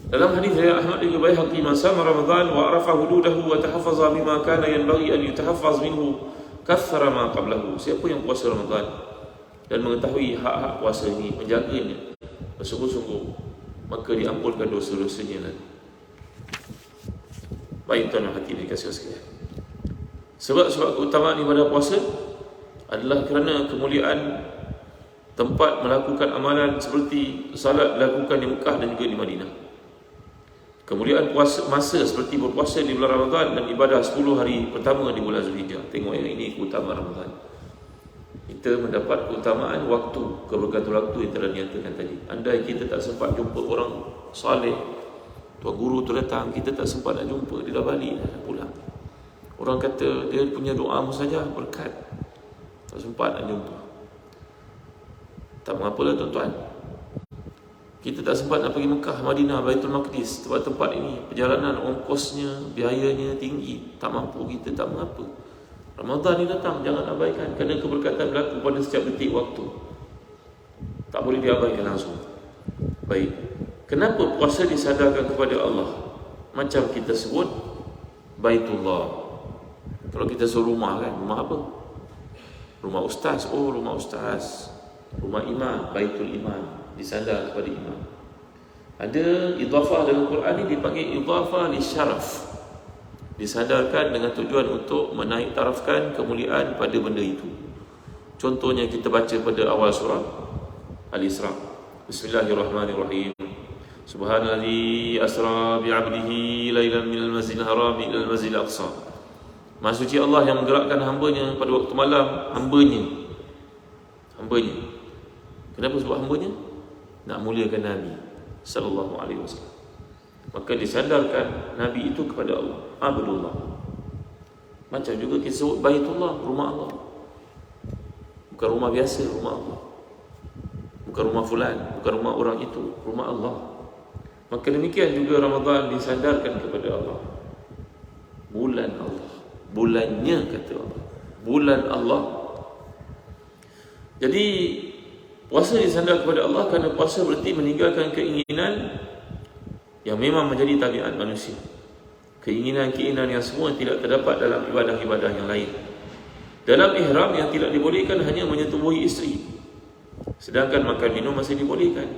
Dalam hadis riwayat Ahmad bin Baihaqi, "Man sama Ramadan wa arafa hududahu wa tahaffaza bima kana yanbaghi an yutahaffaz minhu, kathara ma qablahu." Siapa yang puasa Ramadan dan mengetahui hak-hak puasa ini, menjaganya bersungguh-sungguh, maka diampunkan dosa-dosanya lagi. Baik tuan hati dikasih sekalian. Sebab keutamaan ibadah puasa adalah kerana kemuliaan tempat melakukan amalan seperti salat dilakukan di Mekah dan juga di Madinah. Kemuliaan puasa masa seperti berpuasa di bulan Ramadan dan ibadah 10 hari pertama di bulan Zulhijjah. Tengok yang ini keutamaan Ramadan. Kita mendapat keutamaan waktu, keberkatan waktu yang telah dinyatakan tadi. Andai kita tak sempat jumpa orang saleh, tuan guru tu datang, kita tak sempat nak jumpa, dia dah balik, dah pulang. Orang kata dia punya doa mustajab, berkat, tak sempat nak jumpa. Tak mengapalah tuan-tuan, kita tak sempat nak pergi Mekah, Madinah, Baitul Maqdis, tempat-tempat ini perjalanan, ongkosnya, biayanya tinggi, tak mampu kita, tak mengapa. Ramadan ni datang, jangan abaikan, kerana keberkatan berlaku pada setiap detik waktu, tak boleh diabaikan langsung. Baik, kenapa puasa disadarkan kepada Allah? Macam kita sebut Baitullah. Kalau kita suruh rumah kan, rumah apa? Rumah ustaz, rumah ustaz. Rumah imam, Baitul Imam, disandar kepada imam. Ada idhafah dalam Quran ni dipanggil idhafah li syaraf, disandarkan dengan tujuan untuk menaik tarafkan kemuliaan pada benda itu. Contohnya kita baca pada awal surah Al-Isra, Bismillahirrahmanirrahim. Subhanalladzi asra bi'abdihi lailan minal masjidil haram ila al-masjidil aqsa. Maha suci Allah yang menggerakkan hambanya pada waktu malam, hambanya. Kenapa sebut hambanya? Nak muliakan Nabi sallallahu alaihi wasallam. Maka disandarkan Nabi itu kepada Allah, Abdullah. Macam juga kita sebut Baitullah, rumah Allah. Bukan rumah biasa, rumah Allah. Bukan rumah fulan, bukan rumah orang itu, rumah Allah. Maka demikian juga Ramadan disandarkan kepada Allah. Bulan Allah, bulannya kata Allah, bulan Allah. Jadi puasa disandar kepada Allah kerana puasa berarti meninggalkan keinginan yang memang menjadi tabiat manusia. Keinginan-keinginan yang semua tidak terdapat dalam ibadah-ibadah yang lain. Dalam ihram yang tidak dibolehkan hanya menyetubuhi isteri, sedangkan makan minum masih dibolehkan.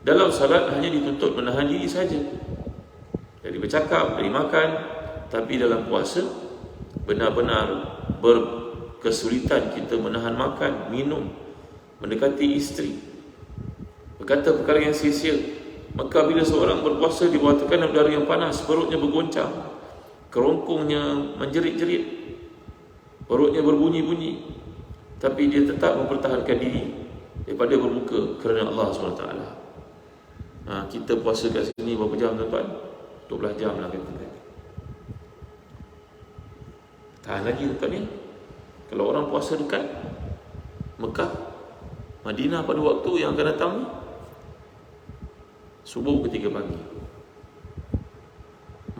Dalam salat hanya dituntut menahan diri saja dari bercakap, dari makan. Tapi dalam puasa benar-benar kesulitan kita menahan makan, minum, mendekati isteri. berkata perkara yang sia-sia. Maka bila seorang berpuasa di bawah tekanan udara yang panas, perutnya bergoncang, kerongkongnya menjerit-jerit, perutnya berbunyi-bunyi, tapi dia tetap mempertahankan diri daripada berbuka kerana Allah SWT. Kita puasa kat sini berapa jam tuan-tuan? 12 jam lah katakan. Tahan lagi tuan ni. Kalau orang puasa dekat Mekah, Madinah pada waktu yang akan datang ni, subuh ke 3 pagi,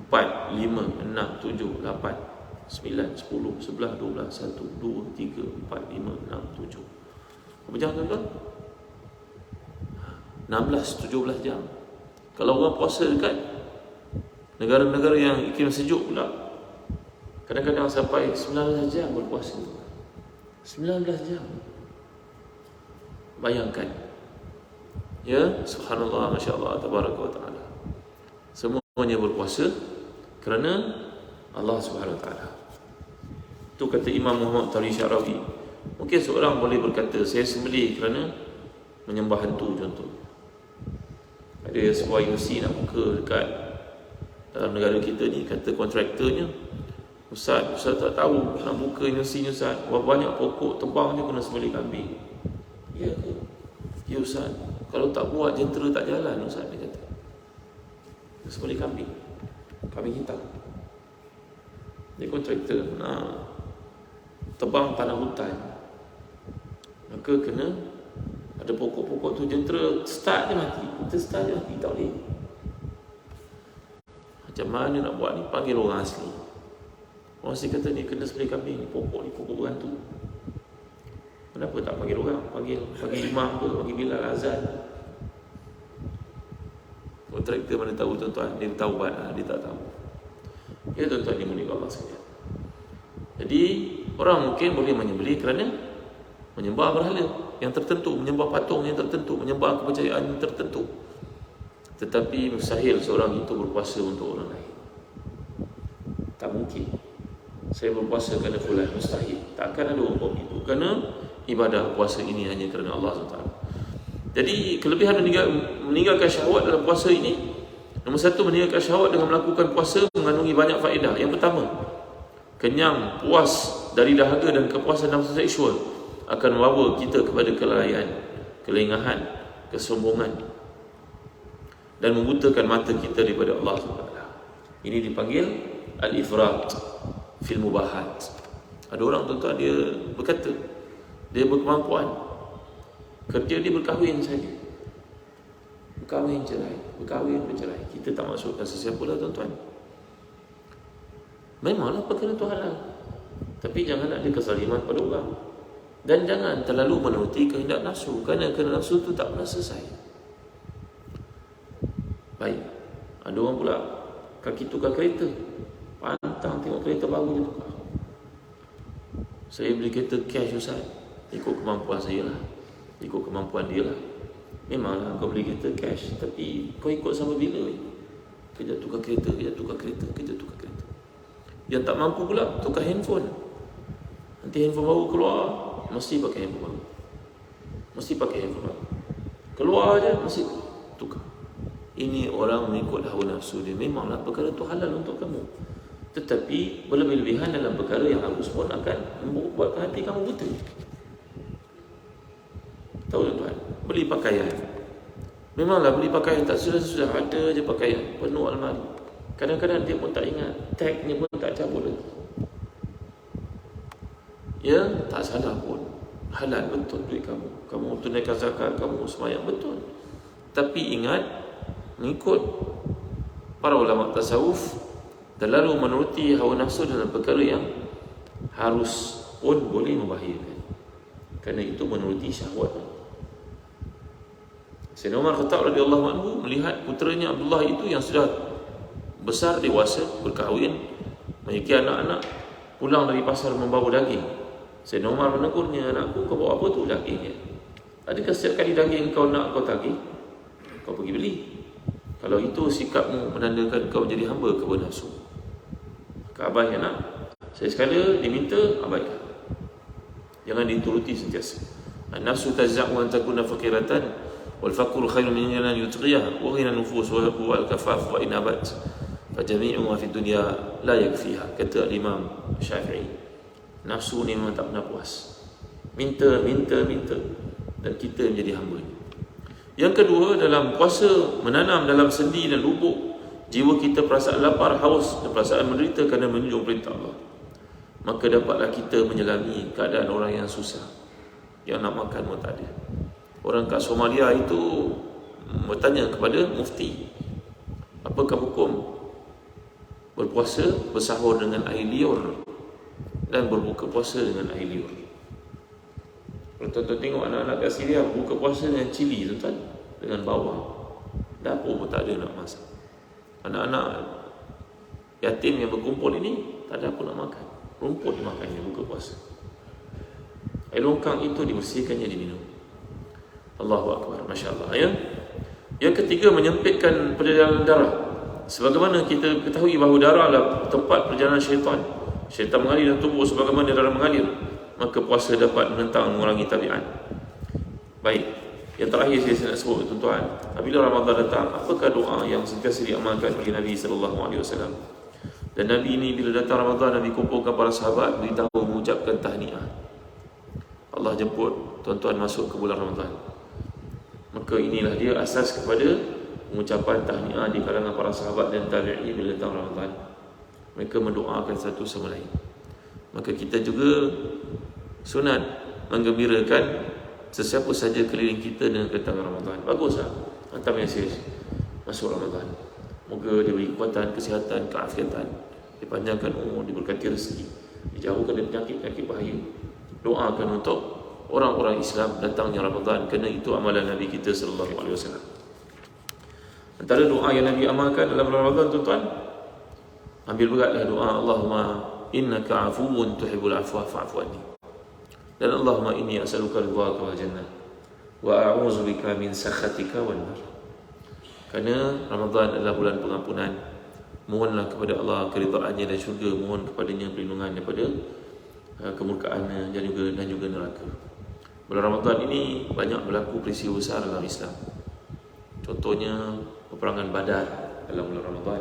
4, 5, 6, 7, 8, 9, 10, 11, 12, 1, 2, 3, 4, 5, 6, 7. Berapa jam tuan-tuan? 16, 17 jam. Kalau orang puasa dekat negara-negara yang iklim sejuk pula, kadang-kadang sampai 19 jam berpuasa. 19 jam. Bayangkan. Ya, subhanallah, masya-Allah, tabaraka wa taala. Semuanya berpuasa kerana Allah Subhanahu wa taala. Itu kata Imam Muhammad Tari Syarawi. Mungkin seorang boleh berkata, saya sembelih kerana menyembah hantu contoh. Ada sebuah universiti nak buka dekat dalam negara kita ni, kata kontraktornya, Ustaz tak tahu nak buka universiti ni Ustaz, berapa banyak pokok tebang je kena sembelih kambing. Ya ke? Ya Ustaz, kalau tak buat jentera tak jalan Ustaz, dia kata. Sembelih kambing, kambing hitam. Dia kontraktor nak tebang tanah hutan, maka kena ada pokok-pokok tu, jentera start je mati. Kita start je mati, tak boleh. Macam mana nak buat ni? Panggil orang asli. Orang asli kata ni kena sembelih kambing, ni pokok berhantu. Kenapa tak panggil orang? Panggil imam ke, panggil Bilal azan. Kontraktor mana tahu tuan-tuan, dia tahu dia tak tahu. Ya tuan-tuan dimuliakan Allah sekalian. Jadi orang mungkin boleh menyembelih kerana menyembah berhala yang tertentu, menyembah patung yang tertentu, menyembah kepercayaan yang tertentu. Tetapi mustahil seorang itu berpuasa untuk orang lain. Tak mungkin. Saya berpuasa kerana fulan, mustahil. Takkan ada orang begitu. Kerana ibadah puasa ini hanya kerana Allah SWT. Jadi kelebihan meninggalkan syahwat dalam puasa ini, nombor satu, meninggalkan syahwat dengan melakukan puasa mengandungi banyak faedah. Yang pertama, kenyang, puas dari dahaga dan kepuasan nafsu seksual akan membawa kita kepada kelalaian, kelengahan, kesombongan, dan membutakan mata kita daripada Allah SWT. Ini dipanggil al-ifrat fil mubahat. Ada orang tuan-tuan, dia berkata dia berkemampuan, kerja dia berkahwin saja, berkahwin cerai, berkahwin bercerai. Kita tak masukkan sesiapa lah tuan-tuan. Memanglah perkara itu halal, tapi jangan ada kezaliman pada orang, dan jangan terlalu menuruti kehendak nafsu, kerana kehendak nafsu itu tak pernah selesai. Baik, ada orang pula kaki tukar kereta, pantang tengok kereta baru dia tukar. Saya beli kereta cash Ustaz, ikut kemampuan saya lah, ikut kemampuan dia lah. Memanglah kau beli kereta cash, tapi kau ikut sampai bila? Kejap tukar kereta, kejap tukar kereta, kejap tukar kereta. Yang tak mampu pula tukar handphone. Nanti handphone baru keluar, mesti pakai handphone baru, mesti pakai handphone baru. Keluar je mesti tukar. Ini orang mengikut hawa nafsu dia. Memanglah perkara itu halal untuk kamu, tetapi berlebih-lebihan dalam perkara yang halus pun akan membuatkan hati kamu buta. Tahu tuan-tuan, beli pakaian, memanglah beli pakaian tak sudah ada je pakaian penuh almari. Kadang-kadang dia pun tak ingat, tagnya pun tak cabut lagi. Ya, tak salah pun, halal betul duit kamu, kamu tunaikan zakat, kamu sembahyang betul. Tapi ingat, mengikut para ulama tasawuf, terlalu menuruti hawa nafsu dalam perkara yang harus pun boleh membahayakan, kerana itu menuruti syahwat. Sayyidina Umar Khattab radhiyallahu anhu melihat puteranya Abdullah itu yang sudah besar, dewasa, berkahwin, memiliki anak-anak, pulang dari pasar membawa daging. Sayyidina Umar menegurnya, anakku, kau bawa apa tu dagingnya? Adakah setiap kali daging kau nak kau tagih, kau pergi beli? Kalau itu sikapmu menandakan kau menjadi hamba kepada nafsu. Maka abaikan nak. Saya sekali diminta, abaikan. Jangan dituruti sentiasa. Nafsu tazak wa takuna fakiratan wal faqru khairun min an yutghiyah wa ghina nufus wa huwa al-kafaf wa inabat fa jami'u ma fi dunya la yakfiha. Kata Imam Syafi'i, nafsu ni memang tak pernah puas, minta dan kita menjadi hamba. Yang kedua, dalam puasa menanam dalam sendi dan lubuk jiwa kita perasaan lapar, haus dan perasaan menderita kerana menunjung perintah Allah. Maka dapatlah kita menyelami keadaan orang yang susah, yang nak makan pun tak ada. Orang kat Somalia itu bertanya kepada mufti, apakah hukum berpuasa, bersahur dengan air liur dan berbuka puasa dengan air liur? Kalau tuan-tuan tengok anak-anak kat Syria buka puasa dengan cili, tuan-tuan, dengan bawang, dapur pun tak ada nak masak. Anak-anak yatim yang berkumpul ini tak ada apa nak makan, rumput dimakannya buka puasa. Air longkang itu dibersihkannya, diminum. Allahu Akbar, Masya Allah ya. Yang ketiga, menyempitkan perjalanan darah. Sebagaimana kita ketahui bahawa darah adalah tempat perjalanan syaitan. Syaitan mengalir dalam tubuh sebagaimana darah mengalir. Maka puasa dapat menentang, mengurangi tabiat. Baik, yang terakhir saya nak sebut tuan-tuan, apabila Ramadan datang, apakah doa yang sentiasa diamalkan oleh Nabi SAW? Dan Nabi ini bila datang Ramadan, Nabi kumpulkan para sahabat, beritahu mengucapkan tahniah. Allah jemput tuan-tuan masuk ke bulan Ramadan. Maka inilah dia asas kepada pengucapan tahniah di kalangan para sahabat dan tabi'in bila datang Ramadan. Mereka mendoakan satu sama lain. Maka kita juga sunat menggembirakan sesiapa saja keliling kita dengan kedatangan Ramadan. Baguslah hantar mesej masuk Ramadan. Moga diberi kekuatan, kesihatan, keafiatan, dipanjangkan umur, diberkati rezeki, dijauhkan dari penyakit-penyakit bahaya. Doakan untuk orang-orang Islam datangnya Ramadan, kerana itu amalan Nabi kita sallallahu alaihi wasallam. Antara doa yang Nabi amalkan dalam Ramadan, tuan-tuan, ambil beratlah doa Allahumma innaka afuwun tuhibbul afwa fa'fu anni. Dan Allahumma inni as'aluka ridhaka wal jannah wa a'udzubika min sakhatika wan nar. Kerana Ramadan adalah bulan pengampunan, mohonlah kepada Allah keridhaannya dan syurga, mohon kepadanya perlindungan daripada kemurkaannya dan juga neraka. Bulan Ramadan ini banyak berlaku peristiwa besar dalam Islam. Contohnya peperangan Badar dalam bulan Ramadan.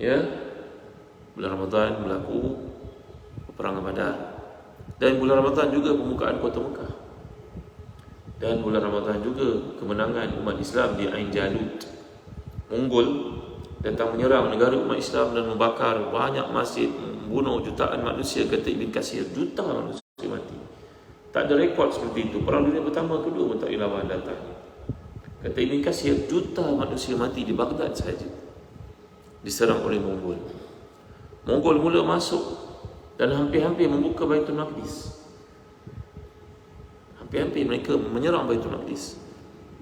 Ya, bulan Ramadan berlaku peperangan Badar. Dan bulan Ramadan juga pembukaan kota Mekah. Dan bulan Ramadan juga kemenangan umat Islam di Ain Jalut. Mongol datang menyerang negara umat Islam dan membakar banyak masjid, membunuh jutaan manusia, kata Ibn Katsir. Jutaan manusia mati. Tak ada rekod seperti itu. Perang dunia pertama, kedua pun tak dilawan datanya. Kata Ibn Katsir, juta manusia mati di Baghdad sahaja diserang oleh Mongol. Mongol mula masuk dan hampir-hampir membuka Baitul Maqdis. Hampir-hampir mereka menyerang Baitul Maqdis.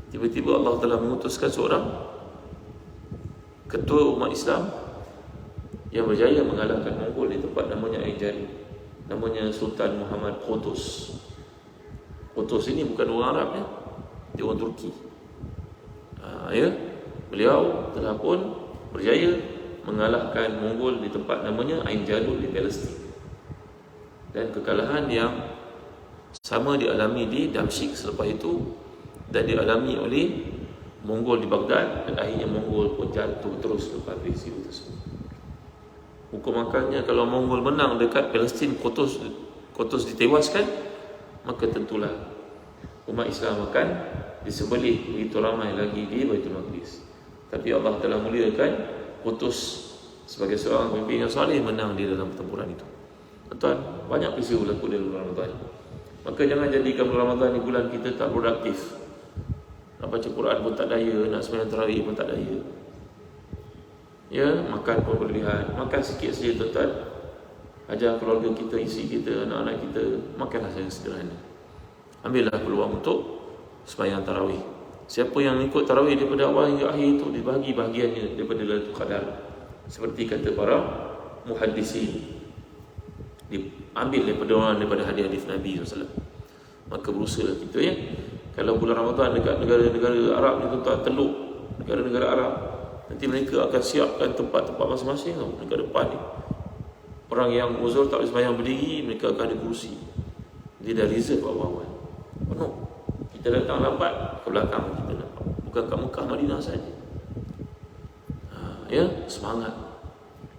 Tiba-tiba Allah telah mengutuskan seorang ketua umat Islam yang berjaya mengalahkan Mongol di tempat namanya Ain Jalut. Namanya Sultan Muhammad Qutuz. Qutuz ini bukan orang Arab ya, dia orang Turki. Ya, beliau telah pun berjaya mengalahkan Mongol di tempat namanya Ain Jalut di Palestin. Dan kekalahan yang sama dialami di Damsyik selepas itu, dan dialami oleh Mongol di Baghdad, dan akhirnya Mongol pun jatuh terus lepas peristiwa tersebut. Hukum akalnya, kalau Mongol menang dekat Palestin, Qutuz ditewaskan, maka tentulah umat Islam akan disembelih begitu ramai lagi di Baitul Maqdis. Tapi Allah telah muliakan Qutuz sebagai seorang pemimpin yang saleh, menang di dalam pertempuran itu. Tuan, banyak peristiwa berlaku dalam bulan Ramadan. Maka jangan jadikan bulan Ramadan ni bulan kita tak produktif. Nak baca Quran pun tak daya, nak sembahyang tarawih pun tak daya. Ya, makan pun berlebihan. Makan sikit saja, tuan-tuan. Ajar keluarga kita, isteri kita, anak-anak kita, makanlah saja sederhana. Ambillah peluang untuk sembahyang tarawih. Siapa yang ikut tarawih daripada awal hingga akhir itu, dibahagi bahagiannya daripada Lailatul Qadar. Seperti kata para muhaddisin, diambil daripada hadis-hadis Nabi SAW. Maka berusaha kita ya. Kalau bulan Ramadan dekat negara-negara Arab ni, tuan-tuan, Teluk, negara-negara Arab, nanti mereka akan siapkan tempat-tempat masing-masing tau, dekat depan ni. Orang yang uzur tak boleh sembahyang berdiri, mereka akan ada kursi. Dia dah reserve awal-awal. Penuh. Kita datang lambat, ke belakang kita nampak. Bukan kat Mekah, Madinah saja. Ya, semangat.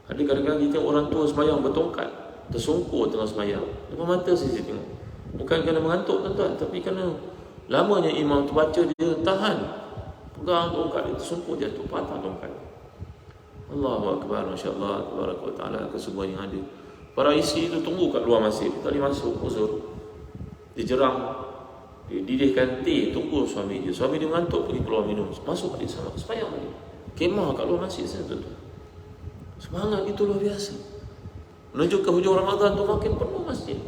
Ada kadang-kadang kita orang tua sembahyang bertongkat, tersungkur tengah sembahyang. Depan mata saya tengok. Bukan kerana mengantuk tuan-tuan, tapi kerana lamanya imam tu baca, dia tahan. Pegang tongkat, dia tersungkur jatuh, patah tongkat. Allahu Akbar, Masya Allah, Tabaraka wa Ta'ala, kesemua yang ada. Para isteri itu tunggu kat luar masjid, tak boleh masuk, uzur. Dia jerang, dia didihkan teh, tunggu suami dia. Suami dia mengantuk, pergi keluar minum. Masuk dia sama, sembahyang lagi. Kemah kat luar masjid saya tuan-tuan. Semangat itu luar biasa. Menuju ke hujung Ramadan tu makin penuh masjid.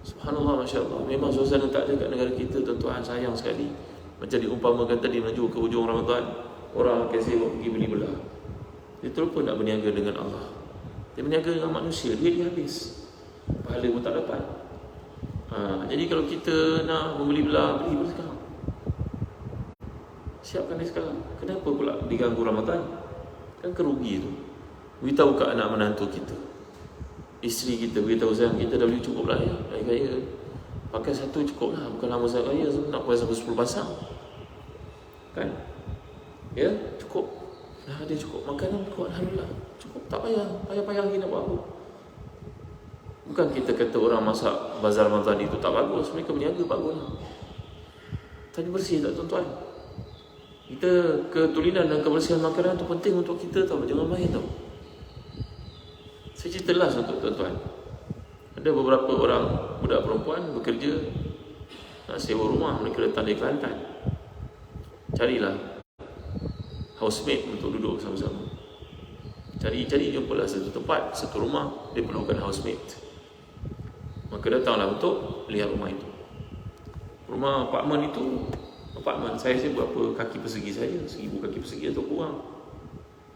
Subhanallah, Masya Allah. Memang suasana tak ada kat negara kita tuan-tuan, sayang sekali. Macam diumpamakan tadi, menuju ke hujung Ramadan, orang akan sibuk pergi beli belah. Dia terlupa nak berniaga dengan Allah. Dia berniaga dengan manusia, duit dia habis, pahala pun tak dapat. Jadi kalau kita nak membeli belah, beli sekarang. Siapkan dia sekarang. Kenapa pula diganggu Ramadan? Kan kerugi tu. Beritahu kat anak menantu kita, isteri kita, beritahu sayang, kita dah beli cukup lah ya. Gaya pakai satu cukup lah. Bukan lama saya raya nak pakai sampai 10 pasang. Kan? Ya, cukup. Dah ada cukup. Makanan cukup, Alhamdulillah. Cukup, tak payah. Payah-payah lagi nak buat apa. Bukan kita kata orang masak bazar Ramadan itu tak bagus. Mereka berniaga bagus lah. Tadi bersih tak tuan-tuan? Kita ketulinan dan kebersihan makanan itu penting untuk kita tahu. Jangan main tau. Saya cerita last untuk tuan-tuan. Ada beberapa orang budak perempuan bekerja, nak sewa rumah. Mereka datang dari Kelantan. Carilah housemate untuk duduk sama-sama. Cari-cari jumpalah satu tempat, satu rumah, dia perlukan housemate. Maka datanglah untuk lihat rumah itu. Rumah apartmen itu, apartmen saya berapa kaki persegi saja, 1000 kaki persegi atau kurang.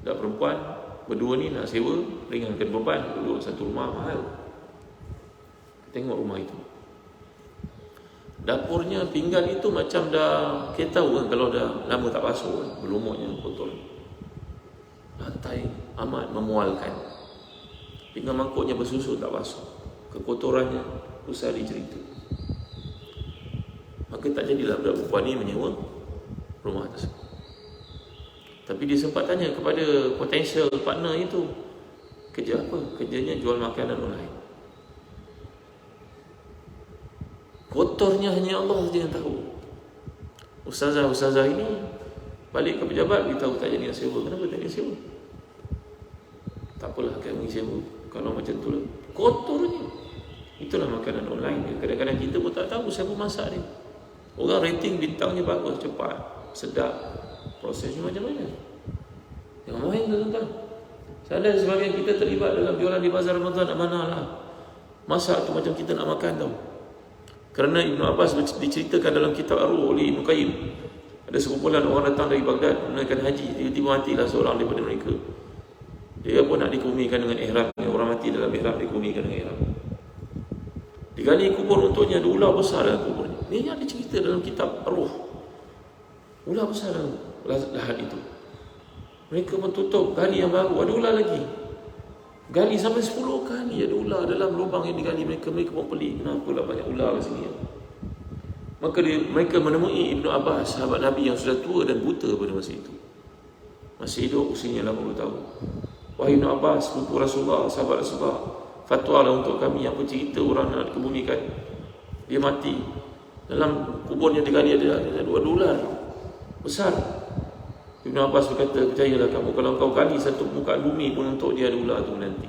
Budak perempuan berdua ni nak sewa, ringankan beban, duduk satu rumah mahal. Tengok rumah itu. Dapurnya, pinggan itu macam dah, kita tahu kan kalau dah lama tak basuh kan, berlumutnya kotor. Lantai amat memualkan. Pinggan mangkuknya bersusun tak basuh. Kekotorannya usah dicerita. Maka tak jadilah budak perempuan ni menyewa rumah tersebut. Tapi dia sempat tanya kepada potential partner itu, kerja apa? Kerjanya jual makanan online. Kotornya hanya Allah saja yang tahu. Ustazah ini balik ke pejabat, beritahu tak jadi nak sewa. Kenapa tak jadi sewa? Tak apalah, kami sewa. Kalau macam tu lah, kotornya. Itulah makanan online. Kadang-kadang kita pun tak tahu siapa masak dia. Orang rating bintangnya bagus, cepat, sedap. Prosesnya macam mana? Jangan main tuan-tuan. Saya sebagian kita terlibat dalam jualan di bazar Ramadan, manalah. Masak tu macam kita nak makan tau. Kerana Ibn Abbas diceritakan dalam kitab Ar-Ruh oleh Ibn Qayyim. Ada sekumpulan orang datang dari Baghdad menunaikan haji. Tiba-tiba matilah seorang daripada mereka. Dia pun nak dikumikan dengan ihram. Orang mati dalam ihram dikumikan dengan ihram. Digali kubur untuknya, ada ular besar dalam kuburnya. Ini ada cerita dalam kitab Ar-Ruh. Ular besar dalam lahat itu. Mereka pun tutup, gali yang baru, ada ular lagi. Gali sampai 10 kali ada ular dalam lubang yang digali. Mereka pun pelik, kenapa lah banyak ular di sini. Maka mereka menemui Ibn Abbas, sahabat Nabi yang sudah tua dan buta pada masa itu. Masih hidup, usianya 80 tahun. Wahai Ibn Abbas, sepupu Rasulullah, sahabat Rasulullah, fatwalah untuk kami, apa cerita orang nak dikebumikan. Dia mati, dalam kuburnya digali ada ular besar. Ibn Abbas berkata, percayalah kamu, kalau kau gali satu permukaan bumi pun untuk dia ada ular tu nanti.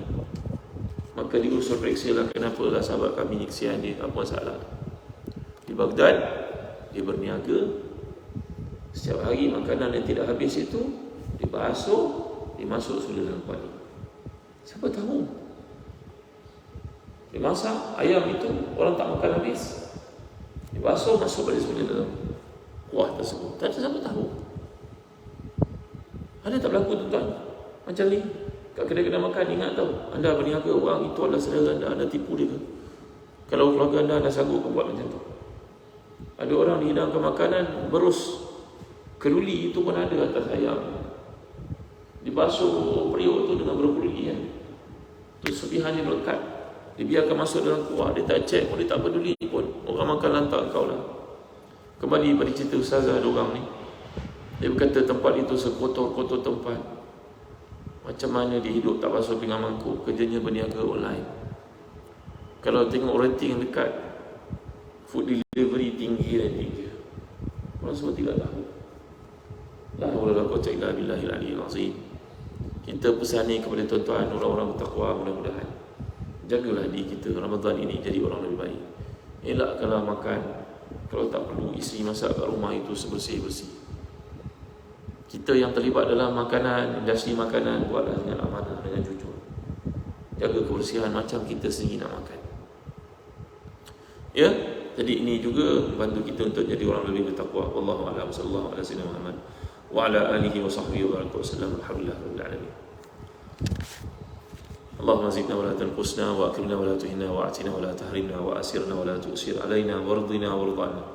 Maka diusul periksalah kenapalah sahabat kami kesian dia, apa masalah. Di Baghdad, dia berniaga. Setiap hari makanan yang tidak habis itu dibasuh, dimasuk sudah dalam kuali. Siapa tahu dia masak ayam itu, orang tak makan habis, dibasuh, masuk balik sudah dalam kuah tersebut. Tak ada siapa tahu. Ada tak berlaku tuan-tuan macam ni kat kedai-kedai makan? Ingat tahu, anda berniaga, orang itu adalah saudara anda tipu dia ke? Kalau keluarga anda sanggup buat macam tu. Ada orang dihidangkan makanan, berus keluli itu pun ada atas ayam, dibasuh periuk tu dengan berkeluli kan. Tu sebihan dia melekat, dibiarkan masuk dalam kuah, dia tak cek pun, dia tak peduli pun. Orang makan lantak kau lah. Kembali pada cerita ustazah diorang ni, dia berkata tempat itu sekotor-kotor tempat. Macam mana dia hidup tak basuh pinggan mangkuk, kerjanya berniaga online. Kalau tengok rating yang dekat, food delivery tinggi dan tinggi. Orang semua tidak tahu. La haula wala quwwata illa billahil aliyyil azim. Kita pesan ni kepada tuan-tuan orang-orang bertakwa, mudah-mudahan jagalah diri kita Ramadan ini jadi orang lebih baik. Elakkanlah makan, kalau tak perlu isteri masak kat rumah itu sebersih-bersih. Kita yang terlibat dalam makanan, industri makanan, buatlah dengan amanah, dengan jujur. Jaga kebersihan macam kita sendiri nak makan. Ya, jadi ini juga membantu kita untuk jadi orang lebih bertakwa. Wallahu a'lam. Sallallahu alaihi wasallam Muhammad wa ala alihi wa sahbihi wa baraka wasallam. Alhamdulillahirabbil alamin. Allahumma zidna wa la tanqusna wa akrimna wa la tuhinna wa atina wa la tahrimna wa asirna wa la tu'sir alaina wardina warḍana.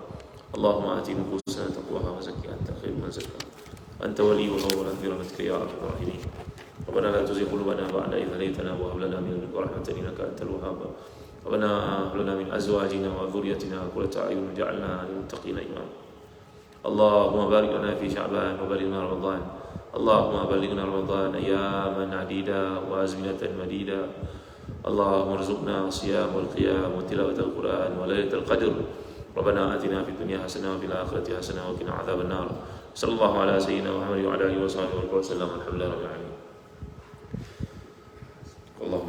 Allahumma ati nufusana taqwaha wa zakkiha anta khairu man zakkaha. أنت ولي ومولانا برحمتك يا أرحم الراحمين. ربنا لا تزغ قلوبنا بعد إذ هديتنا وهب لنا من لدنك رحمة إنك أنت الوهاب. ربنا هب لنا من أزواجنا وذريتنا قرة أعين واجعلنا للمتقين إماما. اللهم بارك لنا في شعبان وبلغنا رمضان. اللهم بلغنا رمضان أياما عديدة وأزمنة مديدة. اللهم ارزقنا الصيام والقيام وتلاوة القرآن وليلة القدر. ربنا آتنا في الدنيا حسنة وفي الآخرة حسنة وقنا عذاب النار. صلى الله على سيدنا محمد وعلى آله وصحبه وسلم. الحمد لله رب العالمين. اللهم